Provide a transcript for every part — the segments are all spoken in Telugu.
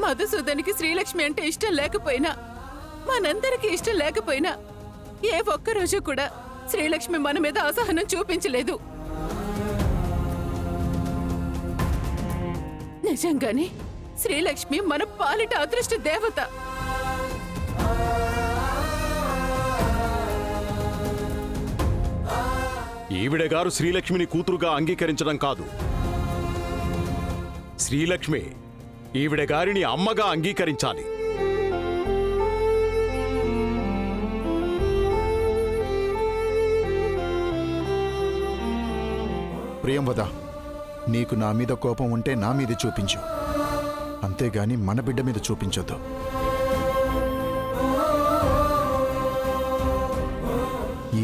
మధుసూదనికి శ్రీలక్ష్మి అంటే ఇష్టం లేకపోయినా, మనందరికీ ఇష్టం లేకపోయినా ఏ ఒక్కరోజు కూడా శ్రీలక్ష్మి మన మీద అసహనం చూపించలేదు. నిజంగానే శ్రీలక్ష్మి మన పాలిట అదృష్ట దేవత. ఈవిడ గారు శ్రీలక్ష్మిని కూతురుగా అంగీకరించడం కాదు, శ్రీలక్ష్మి ఈవిడ గారిని అమ్మగా అంగీకరించాలి. ప్రియంవద, నీకు నా మీద కోపం ఉంటే నా మీద చూపించు, అంతేగాని మన బిడ్డ మీద చూపించొద్దు.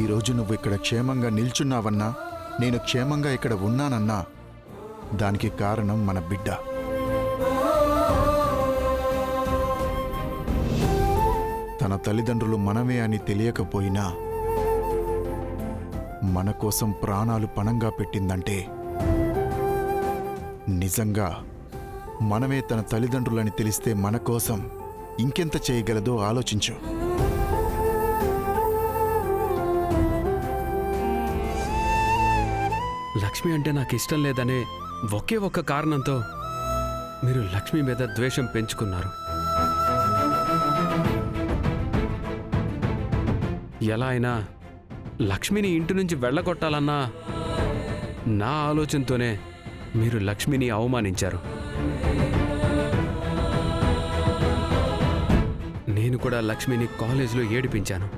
ఈరోజు నువ్వు ఇక్కడ క్షేమంగా నిల్చున్నావన్నా, నేను క్షేమంగా ఇక్కడ ఉన్నానన్నా దానికి కారణం మన బిడ్డ. తన తల్లిదండ్రులు మనమే అని తెలియకపోయినా మన కోసం ప్రాణాలు పణంగా పెట్టిందంటే నిజంగా మనమే తన తల్లిదండ్రులని తెలిస్తే మన కోసం ఇంకెంత చేయగలదో ఆలోచించు. లక్ష్మి అంటే నాకు ఇష్టం లేదనే ఒకే ఒక్క కారణంతో మీరు లక్ష్మి మీద ద్వేషం పెంచుకున్నారు. ఎలా అయినా లక్ష్మిని ఇంటి నుంచి వెళ్ళగొట్టాలన్నా నా ఆలోచనతోనే మీరు లక్ష్మిని అవమానించారు. నేను కూడా లక్ష్మిని కాలేజీలో ఏడిపించాను,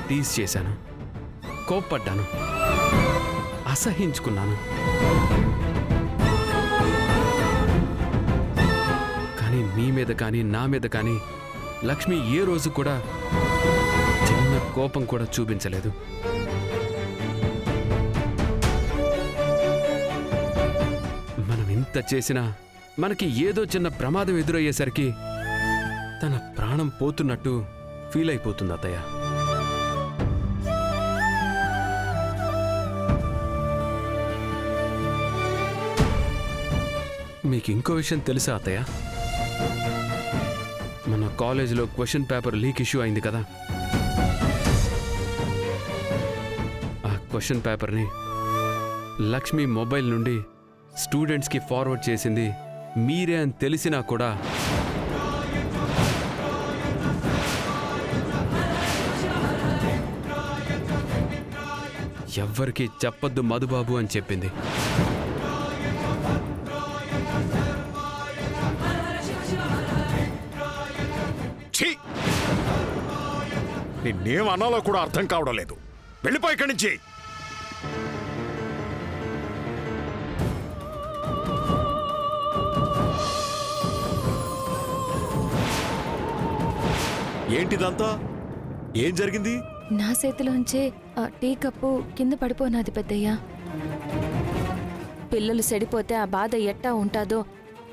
టీజ్ చేశాను, కోప్పడ్డాను, అసహించుకున్నాను. కానీ మీ మీద కానీ నా మీద కానీ లక్ష్మి ఏ రోజు కూడా చిన్న కోపం కూడా చూపించలేదు. మనం ఇంత చేసినా మనకి ఏదో చిన్న ప్రమాదం ఎదురయ్యేసరికి తన ప్రాణం పోతున్నట్టు ఫీల్ అయిపోతుంది అత్తయ్య. మీకు ఇంకో విషయం తెలుసా అత్తయ్య? మన కాలేజీలో క్వశ్చన్ పేపర్ లీక్ ఇష్యూ అయింది కదా. ఆ క్వశ్చన్ పేపర్ని లక్ష్మి మొబైల్ నుండి స్టూడెంట్స్కి ఫార్వర్డ్ చేసింది మీరే అని తెలిసినా కూడా ఎవ్వరికీ చెప్పొద్దు మధుబాబు అని చెప్పింది. నిన్నేం అనాలో కూడా అర్థం కావడం లేదు. వెళ్ళిపోయి ఇక్కడి నుంచి. ఏంటిదంతా? ఏం జరిగింది? నా చేతిలోంచే ఆ టీ కప్పు కింద పడిపోనాది పెద్దయ్యా. పిల్లలు సెడిపోతే ఆ బాధ ఎట్టా ఉంటాదో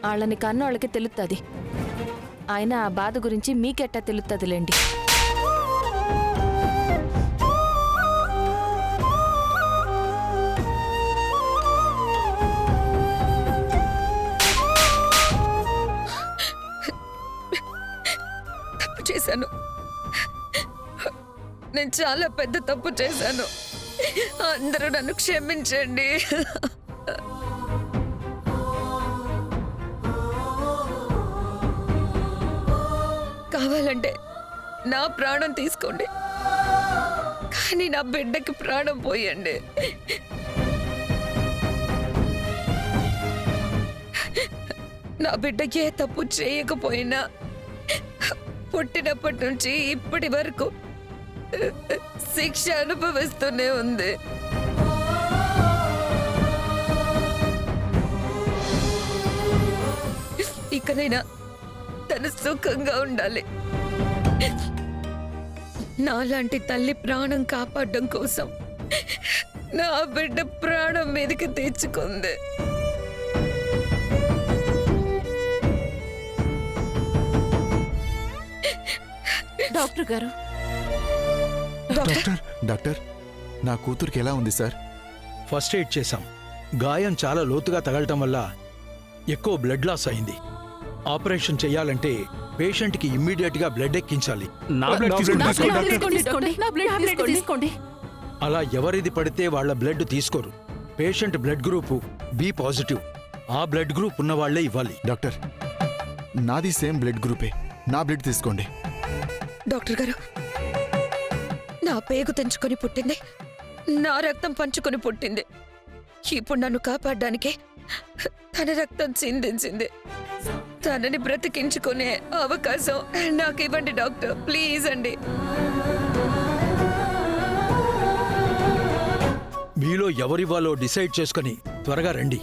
వాళ్ళని కన్నోళ్ళకి తెలుస్తుంది. ఆయన ఆ బాధ గురించి మీకెట్టా తెలుస్తుందిలేండి. చేశాను, నేను చాలా పెద్ద తప్పు చేశాను. అందరూ నన్ను క్షమించండి. కావాలంటే నా ప్రాణం తీసుకోండి, కానీ నా బిడ్డకి ప్రాణం పోయండి. నా బిడ్డ ఏ తప్పు చేయకపోయినా పుట్టినప్పటి నుంచి ఇప్పటి వరకు శిక్ష అనుభవిస్తూనే ఉంది. ఇకనైనా తను సుఖంగా ఉండాలి. నాలాంటి తల్లి ప్రాణం కాపాడడం కోసం నా బిడ్డ ప్రాణం మీదకి తెచ్చుకుంది. డాక్టర్ గారు, డాక్టర్, నా కూతురికి ఎలా ఉంది సార్? ఫస్ట్ ఎయిడ్ చేశాం. గాయం చాలా లోతుగా తగలటం వల్ల ఎక్కువ బ్లడ్ లాస్ అయింది. ఆపరేషన్ చేయాలంటే పేషెంట్కి ఇమ్మీడియట్గా బ్లడ్ ఎక్కించాలి. నా బ్లడ్ తీసుకోండి నా డాక్టర్. బ్లడ్ తీసుకోండి. నా బ్లడ్ తీసుకోండి. అలా ఎవరిది పడితే వాళ్ళ బ్లడ్ తీసుకోరు. Patient blood group B positive. ఆ బ్లడ్ గ్రూప్ ఉన్న వాళ్లే ఇవ్వాలి. డాక్టర్, నాది సేమ్ బ్లడ్ గ్రూపే. నా బ్లడ్ తీసుకోండి. డాక్టర్ గారు, నా పేగు తెంచుకొని పుట్టింది, నా రక్తం పంచుకొని పుట్టింది. ఇప్పుడు నన్ను కాపాడడానికి తన రక్తం చిందించింది. తనని బ్రతికించుకునే అవకాశం నాకు ఇవ్వండి డాక్టర్, ప్లీజ్ అండి. మీలో ఎవరివ్వాలో డిసైడ్ చేసుకుని త్వరగా రండి.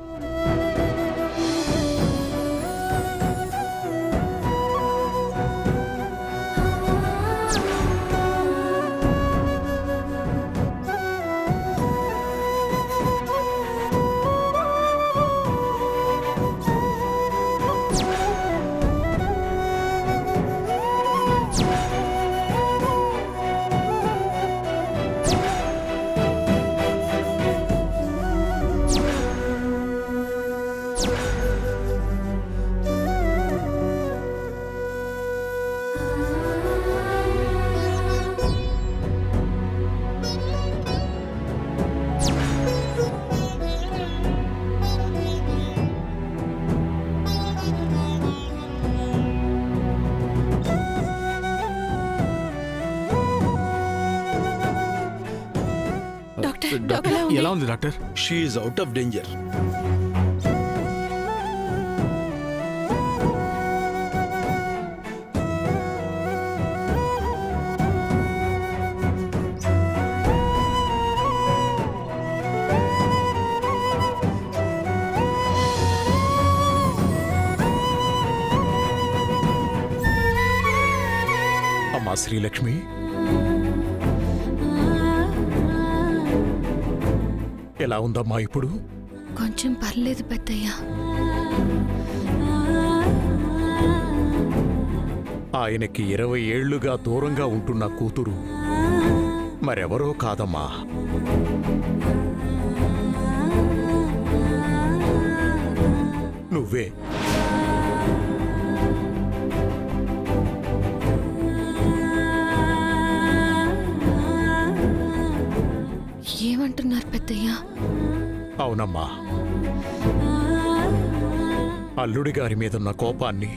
డాక్టర్ ఎలా ఉంది doctor? She is out of danger. అమ్మా శ్రీలక్ష్మి, ఎలా ఉందమ్మా ఇప్పుడు? కొంచెం పర్లేదు పెద్దయ్య. ఆయనకి 20 ఏళ్లుగా దూరంగా ఉంటున్న కూతురు మరెవరో కాదమ్మా, నువ్వే. ఏమంటున్నారు పెద్దయ్య? అవునమ్మా, అల్లుడి గారి మీదున్న కోపాన్ని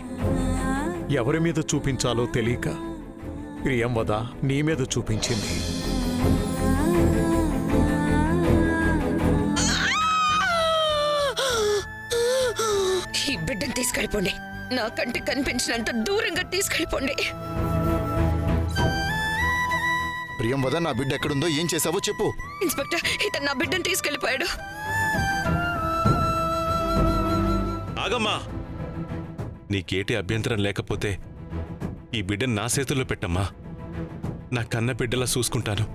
ఎవరి మీద చూపించాలో తెలియక ప్రియంవద నీ మీద చూపించింది. ఈ బిడ్డను తీసుకెళ్ళిపోండి. నా కంటికి కనిపించినంత దూరంగా తీసుకెళ్ళిపోండి. ప్రియంవద, నా బిడ్డ ఎక్కడుందో ఏం చేసావో చెప్పు. ఇన్స్పెక్టర్, ఇతను నా బిడ్డను తీసుకెళ్ళిపోయాడు. ఆగమ్మా, నీకేటి అభ్యంతరం లేకపోతే ఈ బిడ్డను నా చేతుల్లో పెట్టమ్మా. నా కన్న బిడ్డలా చూసుకుంటాను.